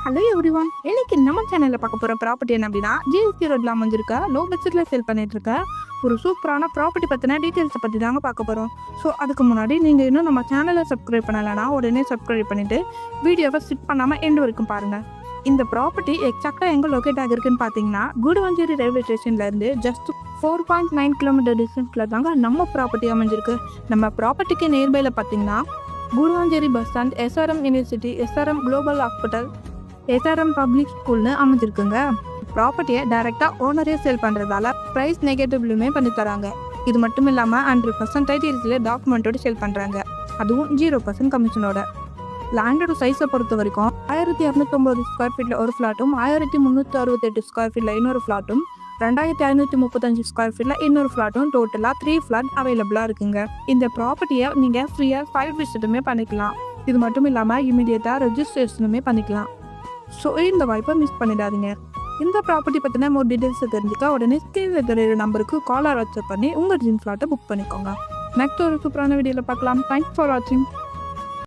Hello everyone, இன்னைக்கு நம்ம சேனலில் பார்க்க போகிற ப்ராப்பர்ட்டி என்ன அப்படின்னா, ஜிஎஸ்டி ரோட்ல அமைஞ்சிருக்க லோ பட்ஜெட்டில் சேல் பண்ணிட்டு இருக்க ஒரு சூப்பரான ப்ராப்பர்ட்டி பற்றின டீட்டெயில்ஸை பற்றி தாங்க பார்க்க போகிறோம். ஸோ அதுக்கு முன்னாடி நீங்கள் இன்னும் நம்ம சேனலை சப்ஸ்கிரைப் பண்ணலைன்னா உடனே சப்ஸ்கிரைப் பண்ணிவிட்டு வீடியோவை ஸ்கிப் பண்ணாமல் எண்டு வரைக்கும் பாருங்கள். இந்த ப்ராப்பர்ட்டி எக்ஸாக்டாக எங்கே லொக்கேட் ஆகிருக்குன்னு பார்த்தீங்கன்னா, கூடுவாஞ்சேரி ரயில்வே ஸ்டேஷன்லேருந்து ஜஸ்ட் 4.9 கிலோமீட்டர் டிஸ்டன்ஸில் தாங்க நம்ம ப்ராப்பர்ட்டி அமைஞ்சிருக்கு. நம்ம ப்ராப்பர்ட்டிக்கு நியர்பையில் பார்த்தீங்கன்னா Guduvancheri bus stand, SRM university, SRM global hospital, SRM public ஸ்கூல்னு அமைஞ்சிருக்குங்க. ப்ராப்பர்ட்டியை டைரெக்டாக ஓனரே சேல் பண்ணுறதால ப்ரைஸ் நெகட்டிவ்லுமே பண்ணி தராங்க. இது மட்டும் இல்லாமல் 100% டைட்டில்ஸில் டாக்குமெண்ட்டோடு சேல் பண்ணுறாங்க, அதுவும் 0% கமிஷனோட. லேண்டோட சைஸை பொறுத்த வரைக்கும் 1250 ஸ்கொயர் ஃபீட்டில் ஒரு ஃப்ளாட்டும், 1368 ஸ்கொயர் ஃபீட்டில் இன்னொரு ஃப்ளாட்டும், 2535 ஸ்கொயர் ஃபீட்டில் இன்னொரு ஃப்ளாட்டும், டோட்டலாக 3 ஃப்ளாட் அவைலபிளாக இருக்குங்க. இந்த ப்ராப்பர்ட்டியை நீங்கள் ஃப்ரீயாக 5 விசிட்டுமே பண்ணிக்கலாம். இது மட்டும் இல்லாமல் இமீடியட்டாக ரெஜிஸ்ட்ரேஷனுமே பண்ணிக்கலாம். ஸோ இந்த வாய்ப்பை மிஸ் பண்ணிடாதீங்க. இந்த ப்ராப்பர்ட்டி பற்றின மோர் டீட்டெயில்ஸை தெரிஞ்சுக்க உடனே ஸ்க்ரீனில் தெரியுற நம்பருக்கு கால் ஆர் வாட்ஸ்அப் பண்ணி உங்கள் ட்ரீம் ஃப்ளாட்டை புக் பண்ணிக்கோங்க. நெக்ஸ்ட் ஒரு சூப்பரான வீடியோவில் பார்க்கலாம். தேங்க்ஸ் ஃபார் வாட்சிங்.